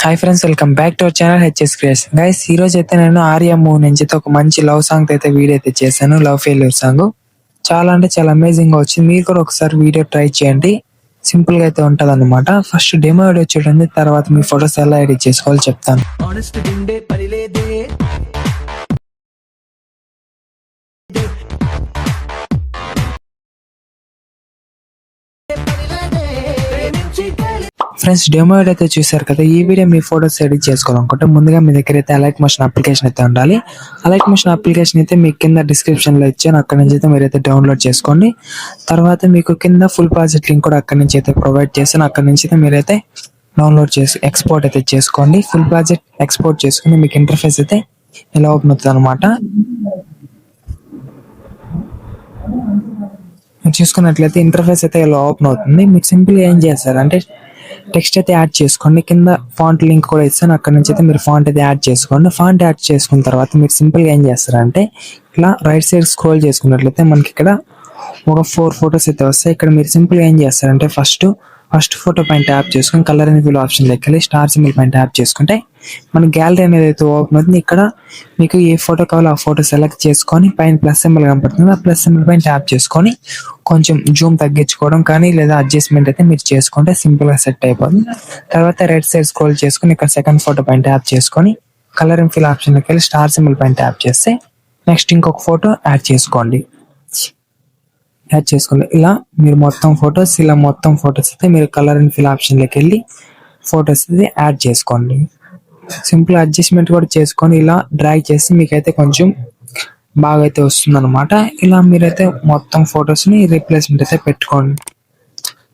Hi friends, welcome back to our channel HS creation. Guys, ఈ రోజు అయితే నేను ఆర్య మూవీ నుంచి అయితే ఒక మంచి లవ్ సాంగ్ అయితే వీడియో అయితే చేశాను. లవ్ ఫెయిల్యూర్ సాంగ్ చాలా అంటే చాలా అమేజింగ్ గా వచ్చింది. మీరు కూడా ఒకసారి వీడియో ట్రై చేయండి. సింపుల్ గా అయితే ఉంటది అనమాట. ఫస్ట్ డెమో వీడియో చూడండి, తర్వాత మీ ఫొటోస్ ఎలా ఎడిట్ చేసుకోవాలో చెప్తాను. ఫ్రెండ్స్, డెమో అయితే చూసారు కదా. ఈ వీడియో మీ ఫోటోస్ ఎడిట్ చేసుకోవాలనుకుంటే ముందుగా మీ దగ్గర అయితే అలైట్ మోషన్ అప్లికేషన్ అయితే ఉండాలి. అలైట్ మోషన్ అప్లికేషన్ అయితే మీకు కింద డిస్క్రిప్షన్ లో ఇచ్చాను, అక్కడ నుంచి అయితే మీరైతే డౌన్లోడ్ చేసుకోండి. తర్వాత మీకు కింద ఫుల్ ప్రాజెక్ట్ లింక్ కూడా అక్కడ నుంచి అయితే ప్రొవైడ్ చేశాను, అక్కడ నుంచి అయితే మీరైతే డౌన్లోడ్ చేసి ఎక్స్పోర్ట్ అయితే చేసుకోండి. ఫుల్ ప్రాజెక్ట్ ఎక్స్పోర్ట్ చేసుకుని మీకు ఇంటర్ఫేస్ అయితే ఇలా ఓపెన్ అవుతుంది అనమాట. చూసుకున్నట్లయితే ఇంటర్ఫేస్ అయితే ఇలా ఓపెన్ అవుతుంది. మీకు సింపుల్ ఏం చేస్తారంటే టెక్స్ట్ అయితే యాడ్ చేసుకోండి. కింద ఫాంట్ లింక్ కూడా ఇస్తాను, అక్కడ నుంచి అయితే మీరు ఫాంట్ అయితే యాడ్ చేసుకోండి. ఫాంట్ యాడ్ చేసుకున్న తర్వాత మీరు సింపుల్గా ఏం చేస్తారంటే ఇలా రైట్ సైడ్ స్క్రోల్ చేసుకున్నట్లయితే మనకి ఇక్కడ ఒక 4 ఫొటోస్ అయితే వస్తాయి. ఇక్కడ మీరు సింపుల్గా ఏం చేస్తారంటే ఫస్ట్ ఫోటో పైన ట్యాప్ చేసుకుని కలర్ అండ్ ఫిల్ ఆప్షన్ దగ్గరికి వెళ్ళి స్టార్ సింబల్ పైన ట్యాప్ చేసుకుంటే మన గ్యాలరీ అనేది అయితే ఓపెన్ అవుతుంది. ఇక్కడ మీకు ఏ ఫోటో కావాలో ఆ ఫోటో సెలెక్ట్ చేసుకొని పైన ప్లస్ సింబల్ కనపడుతుంది, ఆ ప్లస్ సింబల్ పైన ట్యాప్ చేసుకొని కొంచెం జూమ్ తగ్గించుకోవడం కానీ లేదా అడ్జస్ట్మెంట్ అయితే మీరు చేసుకుంటే సింపుల్ గా సెట్ అయిపోతుంది. తర్వాత రైట్ సైడ్ స్క్రోల్ చేసుకుని ఇక్కడ సెకండ్ ఫోటో పైన ట్యాప్ చేసుకొని కలర్ అండ్ ఫిల్ ఆప్షన్ దగ్గరికి వెళ్ళి స్టార్ సింబల్ పైన ట్యాప్ చేస్తే నెక్స్ట్ ఇంకొక ఫోటో యాడ్ చేసుకోండి. ఇలా మీరు మొత్తం ఫొటోస్ అయితే మీరు కలర్ అండ్ ఫిల్ ఆప్షన్లోకి వెళ్ళి ఫొటోస్ అయితే యాడ్ చేసుకోండి. సింపుల్ అడ్జస్ట్మెంట్ కూడా చేసుకొని ఇలా డ్రాగ్ చేసి మీకైతే కొంచెం బాగా అయితే వస్తుంది అనమాట. ఇలా మీరైతే మొత్తం ఫొటోస్ ని రీప్లేస్మెంట్ అయితే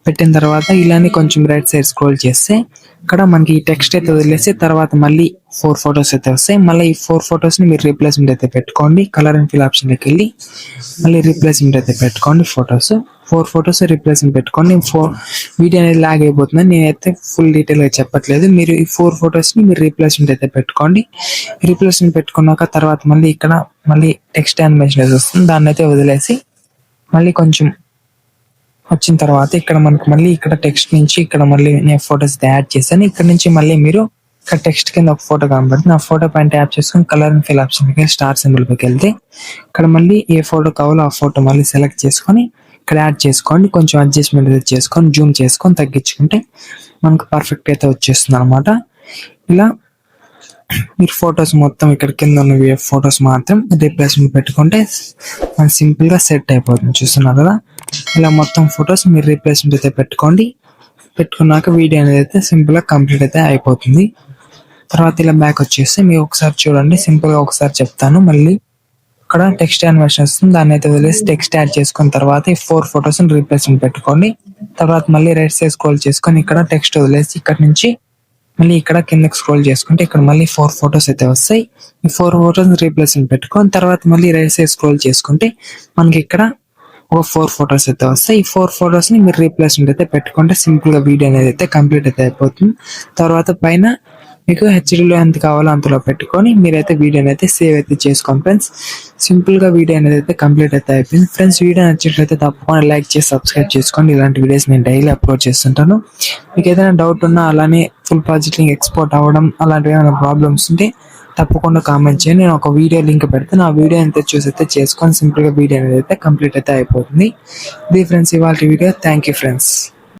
పెట్టిన తర్వాత ఇలానే కొంచెం రైట్ సైడ్ స్క్రోల్ చేస్తే ఇక్కడ మనకి ఈ టెక్స్ట్ అయితే వదిలేసి తర్వాత మళ్ళీ 4 ఫొటోస్ అయితే వస్తాయి. మళ్ళీ ఈ 4 ఫొటోస్ ని మీరు రీప్లేస్మెంట్ అయితే పెట్టుకోండి. కలర్ అండ్ ఫిల్ ఆప్షన్ లోకి వెళ్ళి మళ్ళీ రీప్లేస్మెంట్ అయితే పెట్టుకోండి. 4 ఫొటోస్ రీప్లేస్మెంట్ పెట్టుకోండి. వీడియో అనేది లాగ్ అయిపోతుంది, నేనైతే ఫుల్ డీటెయిల్ గా చెప్పట్లేదు. మీరు ఈ 4 ఫొటోస్ ని మీరు రీప్లేస్మెంట్ అయితే పెట్టుకోండి. రీప్లేస్మెంట్ పెట్టుకున్నాక తర్వాత మళ్ళీ టెక్స్ట్ యానిమేషన్ వస్తుంది, దాన్ని అయితే వదిలేసి మళ్ళీ కొంచెం వచ్చిన తర్వాత ఇక్కడ మనకు మళ్ళీ ఇక్కడ టెక్స్ట్ నుంచి ఇక్కడ మళ్ళీ నేను ఫొటోస్ యాడ్ చేశాను. ఇక్కడ నుంచి మళ్ళీ మీరు ఇక్కడ టెక్స్ట్ కింద ఒక ఫోటో కనబడుతుంది, ఆ ఫోటో పైన ట్యాప్ చేసుకుని colour and fill option star symbol పైకి వెళ్తే ఇక్కడ మళ్ళీ ఏ ఫోటో కావాలో ఆ ఫోటో మళ్ళీ సెలెక్ట్ చేసుకొని ఇక్కడ యాడ్ చేసుకోండి. కొంచెం అడ్జస్ట్మెంట్ అయితే చేసుకొని జూమ్ చేసుకొని తగ్గించుకుంటే మనకు పర్ఫెక్ట్ అయితే వచ్చేస్తుంది అనమాట. ఇలా మీరు ఫొటోస్ మొత్తం ఇక్కడ కింద ఉన్న ఫొటోస్ మాత్రం రీప్లేస్మెంట్ పెట్టుకుంటే మనకి సింపుల్ గా సెట్ అయిపోతుంది. చూస్తున్నారు కదా, ఇలా మొత్తం ఫొటోస్ మీరు రీప్లేస్మెంట్ అయితే పెట్టుకున్నాక వీడియో అనేది అయితే సింపుల్ గా కంప్లీట్ అయితే అయిపోతుంది. తర్వాత ఇలా బ్యాక్ వచ్చేస్తే మీరు ఒకసారి చూడండి, సింపుల్ గా ఒకసారి చెప్తాను. మళ్ళీ ఇక్కడ టెక్స్ట్ యానిమేషన్ వస్తుంది, దాన్ని అయితే వదిలేసి టెక్స్ట్ యాడ్ చేసుకున్న తర్వాత ఈ 4 ఫొటోస్ రీప్లేస్మెంట్ పెట్టుకోండి. తర్వాత మళ్ళీ రైట్ సైడ్ స్క్రోల్ చేసుకొని ఇక్కడ టెక్స్ట్ వదిలేసి ఇక్కడ నుంచి మళ్ళీ ఇక్కడ కిందకి స్క్రోల్ చేసుకుంటే ఇక్కడ మళ్ళీ 4 ఫొటోస్ అయితే వస్తాయి. ఈ 4 ఫొటోస్ రీప్లేస్మెంట్ పెట్టుకొని తర్వాత మళ్ళీ రైట్ సైడ్ స్క్రోల్ చేసుకుంటే మనకి ఇక్కడ ఒక 4 ఫొటోస్ అయితే వస్తాయి. ఈ 4 ఫొటోస్ ని మీరు రీప్లేస్మెంట్ అయితే పెట్టుకుంటే సింపుల్ గా వీడియో అనేది అయితే కంప్లీట్ అయితే అయిపోతుంది. తర్వాత పైన మీకు హెచ్డీలో ఎంత కావాలో అంతలో పెట్టుకొని మీరైతే వీడియోని అయితే సేవ్ అయితే చేసుకోండి. ఫ్రెండ్స్, సింపుల్ గా వీడియో అనేది అయితే కంప్లీట్ అయితే అయిపోయింది. ఫ్రెండ్స్, వీడియో నచ్చినట్లయితే తప్పకుండా లైక్ చేసి సబ్స్క్రైబ్ చేసుకోండి. ఇలాంటి వీడియోస్ నేను డైలీ అప్లోడ్ చేస్తుంటాను. మీకు ఏదైనా డౌట్ ఉన్నా అలానే ఫుల్ ప్రాజెక్ట్ లింక్ ఎక్స్పోర్ట్ అవ్వడం అలాంటివి ఏమైనా ప్రాబ్లమ్స్ ఉంటే తప్పకుండా కామెంట్ చేయండి, నేను ఒక వీడియో లింక్ పెడతాను. ఆ వీడియో అయితే చూసి అయితే చేసుకొని సింపుల్ గా వీడియో అనేది అయితే కంప్లీట్ అయితే అయిపోతుంది. ఇది ఫ్రెండ్స్ ఇవాళ వీడియో. Thank you friends.